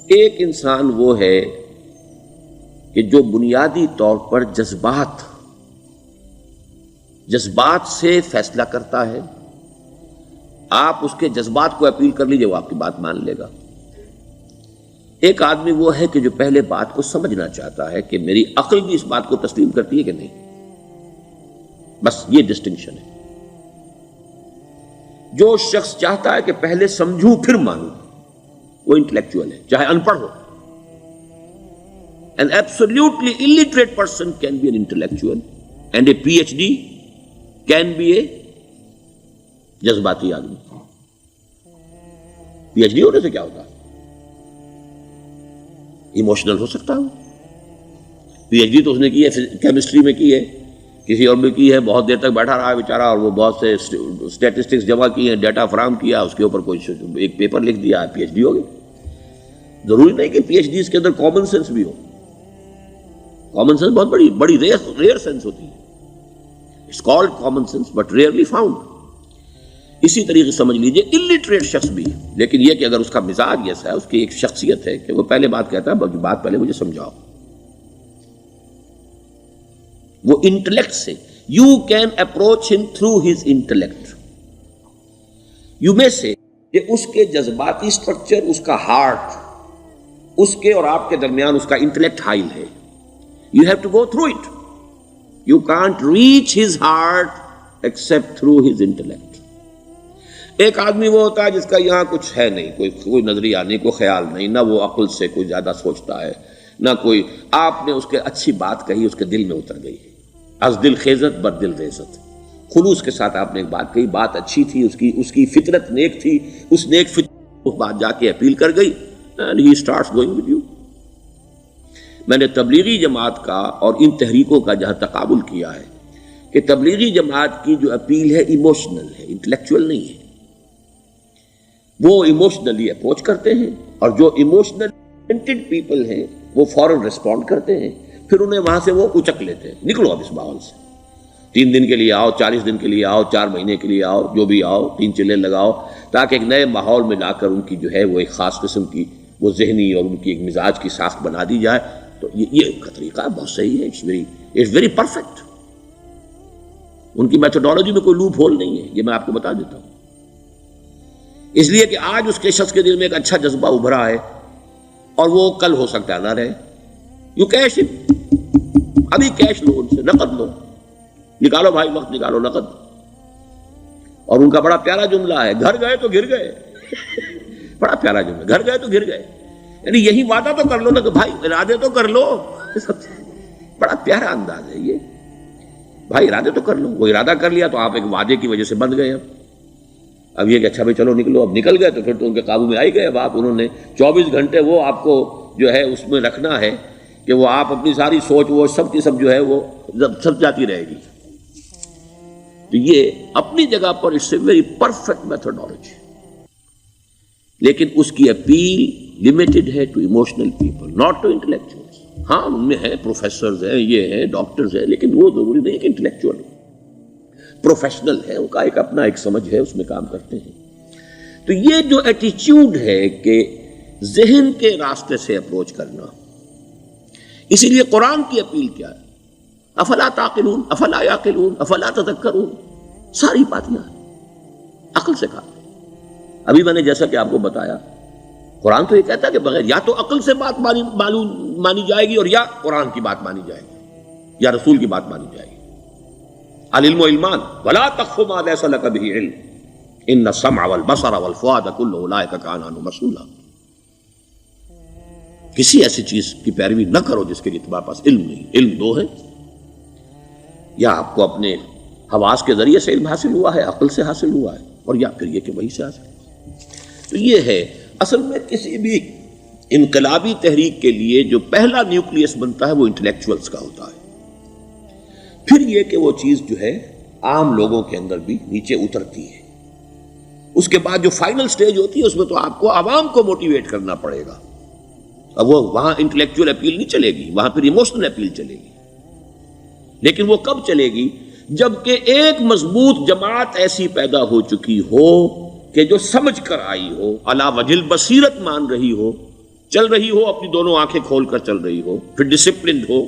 ایک انسان وہ ہے کہ جو بنیادی طور پر جذبات سے فیصلہ کرتا ہے. آپ اس کے جذبات کو اپیل کر لیجئے، وہ آپ کی بات مان لے گا. ایک آدمی وہ ہے کہ جو پہلے بات کو سمجھنا چاہتا ہے کہ میری عقل بھی اس بات کو تسلیم کرتی ہے کہ نہیں. بس یہ ڈسٹنکشن ہے. جو شخص چاہتا ہے کہ پہلے سمجھوں پھر مانوں، وہ انٹلیکچوئل ہے، چاہے ان پڑھ ہو. An absolutely illiterate person can be an intellectual and a PhD can be a جذباتی آدمی. پی ایچ ڈی ہونے سے کیا ہوتا ہے؟ ایموشنل ہو سکتا ہوں. پی ایچ ڈی تو اس نے کی ہے کیمسٹری میں کی ہے، کسی اور میں کی ہے، بہت دیر تک بیٹھا رہا ہے بیچارہ، اور وہ بہت سے اسٹیٹسٹکس جمع کی ہیں، ڈیٹا فراہم کیا، اس کے اوپر کوئی ایک پیپر لکھ دیا، پی ایچ ڈی ہو گئی. ضروری نہیں کہ پی ایچ ڈی کے اندر کامن سینس بھی ہو. کامن سینس بہت بڑی ریئر سینس ہوتی ہے. It's called common sense but rarely found. اسی طریقے سمجھ لیجئے الٹریٹ شخص بھی، لیکن یہ کہ اگر اس کا مزاج ایسا ہے، اس کی ایک شخصیت ہے کہ وہ پہلے بات کہتا ہے، بلکہ بات پہلے مجھے سمجھاؤ. وہ انٹلیکٹ سے یو کین اپروچ ہم تھرو ہز انٹلیکٹ. یو میں سے کہ اس کے جذباتی سٹرکچر، اس کا ہارٹ، اس کے اور آپ کے درمیان اس کا انٹلیکٹ حائل ہے. You have to go through it. You can't reach his heart except through his intellect. ایک آدمی وہ ہوتا ہے جس کا یہاں کچھ ہے نہیں، کوئی نظریہ نہیں، کوئی خیال نہیں، نہ وہ عقل سے کوئی زیادہ سوچتا ہے، نہ کوئی. آپ نے اس کے اچھی بات کہی، اس کے دل میں اتر گئی. از دل خیزت بر دل ریزت. خلوص کے ساتھ آپ نے ایک بات کہی، بات اچھی تھی، اس کی فطرت نیک تھی، اس نیک فطرت اس بات جا کے اپیل کر گئی. And he starts going with you. میں نے تبلیغی جماعت کا اور ان تحریکوں کا جہاں تقابل کیا ہے کہ تبلیغی جماعت کی جو اپیل ہے ایموشنل ہے، انٹلیکچوئل نہیں ہے. وہ ایموشنلی اپروچ کرتے ہیں، اور جو ایموشنل پیپل ہیں وہ فوراً ریسپونڈ کرتے ہیں، پھر انہیں وہاں سے وہ اچک لیتے ہیں. نکلو اب اس ماحول سے، 3 دن کے لیے آؤ، 40 دن کے لیے آؤ، 4 مہینے کے لیے آؤ، جو بھی آؤ، 3 چلے لگاؤ، تاکہ ایک نئے ماحول میں لا کر ان کی جو ہے وہ ایک خاص قسم کی وہ ذہنی اور ان کی ایک مزاج کی ساخت بنا دی جائے. تو یہ کا طریقہ بہت صحیح ہے. It's very perfect. ان کی میتھڈالوجی میں کوئی لوپ ہول نہیں ہے، یہ میں آپ کو بتا دیتا ہوں. اس لیے کہ آج اس کے شخص کے دل میں ایک اچھا جذبہ ابھرا ہے، اور وہ کل ہو سکتا ہے نہ رہے. یو کیش اٹ، ابھی کیش لو، ان سے نقد لو، نکالو بھائی، وقت نکالو نقد. اور ان کا بڑا پیارا جملہ ہے، گھر گئے تو گر گئے. بڑا پیارا جملہ، گھر گئے تو گر گئے. یعنی یہی وعدہ تو کر لو نا کہ بھائی ارادے تو کر لو. بڑا پیارا انداز ہے یہ، بھائی ارادے تو کر لو. وہ ارادہ کر لیا تو آپ ایک وعدے کی وجہ سے بند گئے. اب یہ کہ اچھا بھائی چلو نکلو. اب نکل گئے تو پھر تو ان کے قابو میں آئی گئے. اب آپ انہوں نے 24 گھنٹے وہ آپ کو جو ہے اس میں رکھنا ہے کہ وہ آپ اپنی ساری سوچ وہ سب کی سب جو ہے وہ سب جاتی رہے گی. تو یہ اپنی جگہ پر it's a very perfect methodology, لیکن اس کی اپیل لمیٹڈ ہے to emotional people, not to intellectuals. ہاں ان میں ہے پروفیسرز ہیں، یہ ہیں ڈاکٹرز ہیں، لیکن وہ ضروری نہیں کہ انٹلیکچوئل ہو. پروفیشنل ہے، ان کا ایک اپنا ایک سمجھ ہے، اس میں کام کرتے ہیں. تو یہ جو ایٹیچیوڈ ہے کہ ذہن کے راستے سے اپروچ کرنا، اسی لیے قرآن کی اپیل کیا ہے؟ افلا تعقلون، افلا یعقلون، افلا تذکرون. ساری باتیں عقل سے کہا. ابھی میں نے جیسا کہ آپ کو بتایا، قرآن تو یہ کہتا ہے کہ بغیر یا تو عقل سے بات مانی جائے گی، اور یا قرآن کی بات مانی جائے گی، یا رسول کی بات مانی جائے گی. العلم علمان ولا تخف ما ليس لك به علم ان السمع والبصر والفؤاد كل اولئك كان عنه مسؤولا. کسی ایسی چیز کی پیروی نہ کرو جس کے لیے تمہارے پاس علم نہیں. علم 2 ہے، یا آپ کو اپنے حواس کے ذریعے سے علم حاصل ہوا ہے، عقل سے حاصل ہوا ہے، اور یا پھر یہ کہ وہی سے حاصل. تو یہ ہے اصل میں کسی بھی انقلابی تحریک کے لیے جو پہلا نیوکلیس بنتا ہے وہ انٹلیکچوئلز کا ہوتا ہے. پھر یہ کہ وہ چیز جو ہے عام لوگوں کے اندر بھی نیچے اترتی ہے. اس کے بعد جو فائنل سٹیج ہوتی ہے اس میں تو آپ کو عوام کو موٹیویٹ کرنا پڑے گا. اب وہ وہاں انٹلیکچوئل اپیل نہیں چلے گی، وہاں پھر ایموشنل اپیل چلے گی. لیکن وہ کب چلے گی؟ جبکہ ایک مضبوط جماعت ایسی پیدا ہو چکی ہو کہ جو سمجھ کر آئی ہو، علی وجہ البصیرت مان رہی ہو چل رہی ہو اپنی دونوں آنکھیں کھول کر چل رہی ہو، پھر ڈسپلنڈ ہو،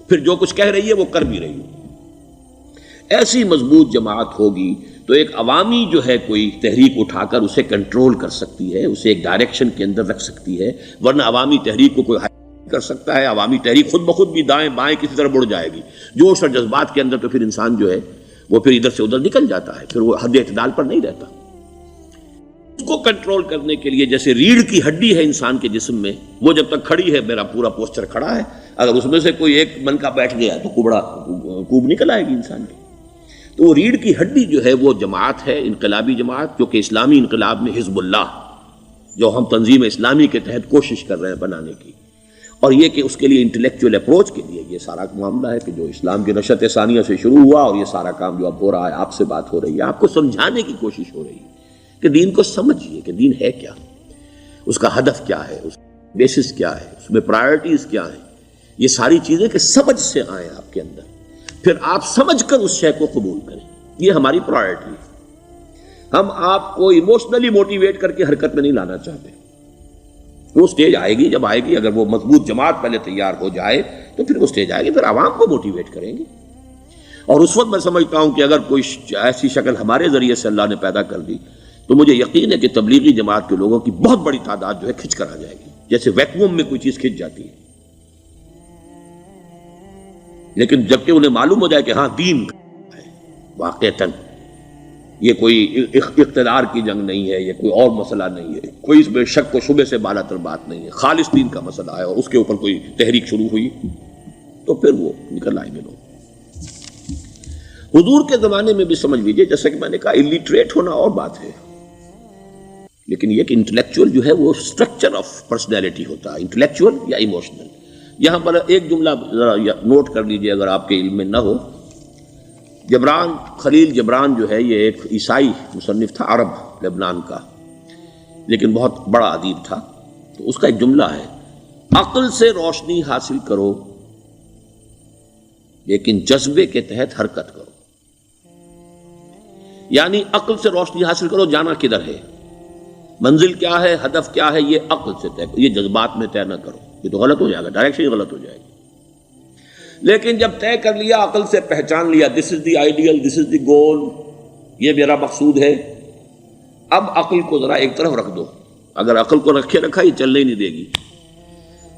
پھر جو کچھ کہہ رہی ہے وہ کر بھی رہی ہو، ایسی مضبوط جماعت ہوگی تو ایک عوامی جو ہے کوئی تحریک اٹھا کر اسے کنٹرول کر سکتی ہے، اسے ایک ڈائریکشن کے اندر رکھ سکتی ہے، ورنہ عوامی تحریک کو کوئی کر سکتا ہے؟ عوامی تحریک خود بخود بھی دائیں بائیں کسی طرف بڑھ جائے گی، جوش اور جذبات کے اندر، تو پھر انسان جو ہے وہ پھر ادھر سے ادھر نکل جاتا ہے، پھر وہ حد اعتدال پر نہیں رہتا۔ اس کو کنٹرول کرنے کے لیے جیسے ریڑھ کی ہڈی ہے انسان کے جسم میں، وہ جب تک کھڑی ہے میرا پورا پوسچر کھڑا ہے، اگر اس میں سے کوئی ایک منکا بیٹھ گیا تو کوب نکل آئے گی انسان کی۔ تو وہ ریڑھ کی ہڈی جو ہے وہ جماعت ہے، انقلابی جماعت، جو کہ اسلامی انقلاب میں حزب اللہ، جو ہم تنظیم اسلامی کے تحت کوشش کر رہے ہیں بنانے کی، اور یہ کہ اس کے لیے انٹلیکچوئل اپروچ کے لیے یہ سارا معاملہ ہے کہ جو اسلام کی نشأت ثانیہ سے شروع ہوا، اور یہ سارا کام جو اب ہو رہا ہے، آپ سے بات ہو رہی ہے، آپ کو سمجھانے کی کوشش ہو رہی ہے کہ دین کو سمجھیے کہ دین ہے کیا، اس کا ہدف کیا ہے، اس کا بیسس کیا ہے، اس میں پرائرٹیز کیا ہیں، یہ ساری چیزیں کہ سمجھ سے آئیں آپ کے اندر، پھر آپ سمجھ کر اس شے کو قبول کریں۔ یہ ہماری پرائرٹی ہے۔ ہم آپ کو ایموشنلی موٹیویٹ کر کے حرکت میں نہیں لانا چاہتے۔ وہ سٹیج آئے گی، جب آئے گی، اگر وہ مضبوط جماعت پہلے تیار ہو جائے تو پھر وہ سٹیج آئے گی، پھر عوام کو موٹیویٹ کریں گے۔ اور اس وقت میں سمجھتا ہوں کہ اگر کوئی ایسی شکل ہمارے ذریعے سے اللہ نے پیدا کر دی تو مجھے یقین ہے کہ تبلیغی جماعت کے لوگوں کی بہت بڑی تعداد جو ہے کھنچ کر آ جائے گی، جیسے ویکیوم میں کوئی چیز کھنچ جاتی ہے۔ لیکن جبکہ انہیں معلوم ہو جائے کہ ہاں دین ہے واقعتاً، یہ کوئی اقتدار کی جنگ نہیں ہے، یہ کوئی اور مسئلہ نہیں ہے، کوئی اس میں شک و شبے سے بالا تر بات نہیں ہے، خالص دین کا مسئلہ ہے، اور اس کے اوپر کوئی تحریک شروع ہوئی تو پھر وہ نکل آئیں گے لوگ۔ حضور کے زمانے میں بھی سمجھ لیجئے، جیسا کہ میں نے کہا الٹریٹ ہونا اور بات ہے، لیکن یہ کہ انٹلیکچوئل جو ہے وہ اسٹرکچر آف پرسنالٹی ہوتا ہے، انٹلیکچوئل یا ایموشنل۔ یہاں پر ایک جملہ ذرا نوٹ کر لیجئے اگر آپ کے علم میں نہ ہو، جبران، خلیل جبران جو ہے یہ ایک عیسائی مصنف تھا، عرب لبنان کا، لیکن بہت بڑا ادیب تھا۔ تو اس کا ایک جملہ ہے، عقل سے روشنی حاصل کرو لیکن جذبے کے تحت حرکت کرو۔ یعنی عقل سے روشنی حاصل کرو، جانا کدھر ہے، منزل کیا ہے، ہدف کیا ہے، یہ عقل سے طے کرو، یہ جذبات میں طے نہ کرو، یہ تو غلط ہو جائے گا، ڈائریکشن ہی غلط ہو جائے گی۔ لیکن جب طے کر لیا، عقل سے پہچان لیا، دس از دی آئیڈیل، دس از دی گول، یہ میرا مقصود ہے، اب عقل کو ذرا ایک طرف رکھ دو۔ اگر عقل کو رکھے رکھا یہ چلنے ہی نہیں دے گی،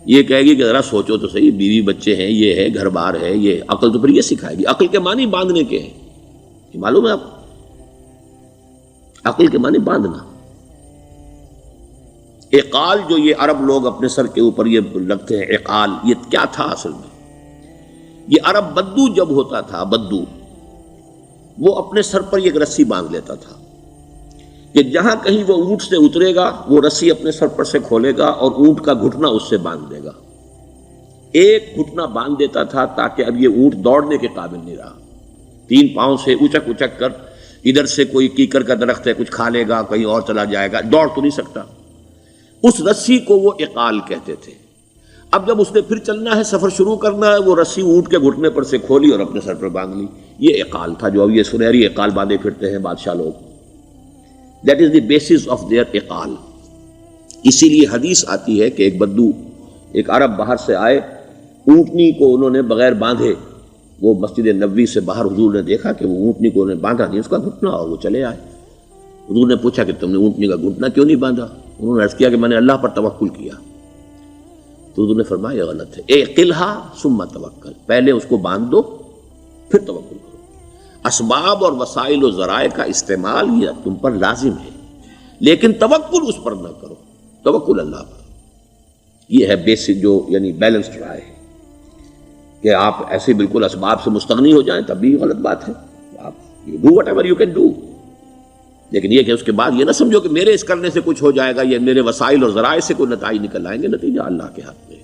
یہ کہے گی کہ ذرا سوچو تو صحیح، بیوی بچے ہیں، یہ ہے، گھر بار ہے، یہ عقل تو پھر یہ سکھائے گی۔ عقل کے معنی باندھنے کے ہیں، یہ معلوم ہے آپ کو؟ عقل کے معنی باندھنا۔ اقال جو یہ عرب لوگ اپنے سر کے اوپر یہ رکھتے ہیں، اقال، یہ کیا تھا اصل میں؟ یہ عرب بدو جب ہوتا تھا، بدو، وہ اپنے سر پر ایک رسی باندھ لیتا تھا کہ جہاں کہیں وہ اونٹ سے اترے گا وہ رسی اپنے سر پر سے کھولے گا اور اونٹ کا گھٹنا اس سے باندھ دے گا۔ ایک گھٹنا باندھ دیتا تھا تاکہ اب یہ اونٹ دوڑنے کے قابل نہیں رہا، 3 پاؤں سے اچک اچک کر، ادھر سے کوئی کیکر کا درخت ہے کچھ کھا لے گا، کہیں اور چلا جائے گا، دوڑ تو نہیں سکتا۔ اس رسی کو وہ اقال کہتے تھے۔ اب جب اس نے پھر چلنا ہے، سفر شروع کرنا ہے، وہ رسی اونٹ کے گھٹنے پر سے کھولی اور اپنے سر پر باندھ لی۔ یہ اقال تھا، جو اب یہ سنہری اقال باندھے پھرتے ہیں بادشاہ لوگ۔ That is the basis of their اقال۔ اسی لیے حدیث آتی ہے کہ ایک بدو، ایک عرب باہر سے آئے، اونٹنی کو انہوں نے بغیر باندھے، وہ مسجد نبوی سے باہر حضور نے دیکھا کہ وہ اونٹنی کو انہوں نے باندھا نہیں، اس کا گھٹنا، اور وہ چلے آئے۔ حضور نے پوچھا کہ تم نے اونٹنی کا گھٹنا کیوں نہیں باندھا؟ انہوں نے عرض کیا کہ میں نے اللہ پر توکل کیا۔ تو حضور نے فرمایا یہ غلط ہے، اعقلھا ثم توکل، پہلے اس کو باندھ دو پھر توکل کرو۔ اسباب اور وسائل و ذرائع کا استعمال یہ تم پر لازم ہے، لیکن توکل اس پر نہ کرو، توکل اللہ پر۔ یہ ہے بیسک جو یعنی بیلنسڈ رائے ہے کہ آپ ایسے بالکل اسباب سے مستغنی ہو جائیں تب بھی غلط بات ہے۔ آپ do what ever you can do, لیکن یہ کہ اس کے بعد یہ نہ سمجھو کہ میرے اس کرنے سے کچھ ہو جائے گا، یہ میرے وسائل اور ذرائع سے کوئی نتائج نکل آئیں گے، نتیجہ اللہ کے ہاتھ میں۔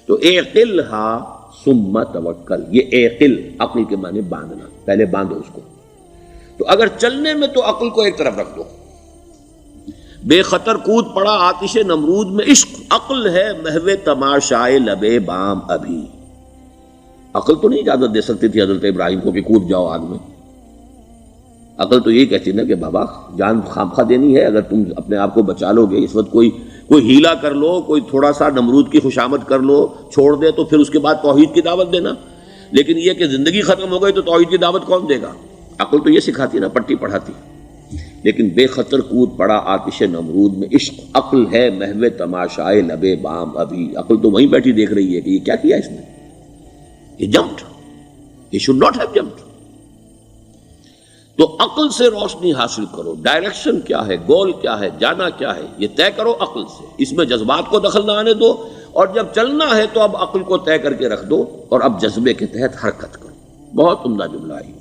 تو اعقلھا ثم توکل، یہ اعقل، عقل کے معنی باندھنا، پہلے باندھو اس کو۔ تو اگر چلنے میں تو عقل کو ایک طرف رکھ دو، بے خطر کود پڑا آتش نمرود میں عشق، عقل ہے محو تماشائے لبے بام ابھی۔ عقل تو نہیں اجازت دے سکتی تھی حضرت ابراہیم کو کہ کود جاؤ آگ میں۔ عقل تو یہی کہتی نا کہ بابا جان خامخواہ دینی ہے، اگر تم اپنے آپ کو بچا لو گے، اس وقت کوئی کوئی ہیلا کر لو، کوئی تھوڑا سا نمرود کی خوشامد کر لو، چھوڑ دے تو پھر اس کے بعد توحید کی دعوت دینا. لیکن یہ کہ زندگی ختم ہو گئی تو توحید کی دعوت کون دے گا؟ عقل تو یہ سکھاتی نا، پٹی پڑھاتی. لیکن بے خطر کود پڑا آتش نمرود میں عشق. عقل ہے محو تماشائے لبے بام ابھی. عقل تو وہیں بیٹھی دیکھ رہی ہے کہ یہ کیا کیا اس نے، یہ جمپڈ، یہ شوڈ ناٹ ہیو جمپڈ. تو عقل سے روشنی حاصل کرو. ڈائریکشن کیا ہے، گول کیا ہے، جانا کیا ہے، یہ طے کرو عقل سے. اس میں جذبات کو دخل نہ آنے دو، اور جب چلنا ہے تو اب عقل کو طے کر کے رکھ دو اور اب جذبے کے تحت حرکت کرو. بہت عمدہ جملہ ہے.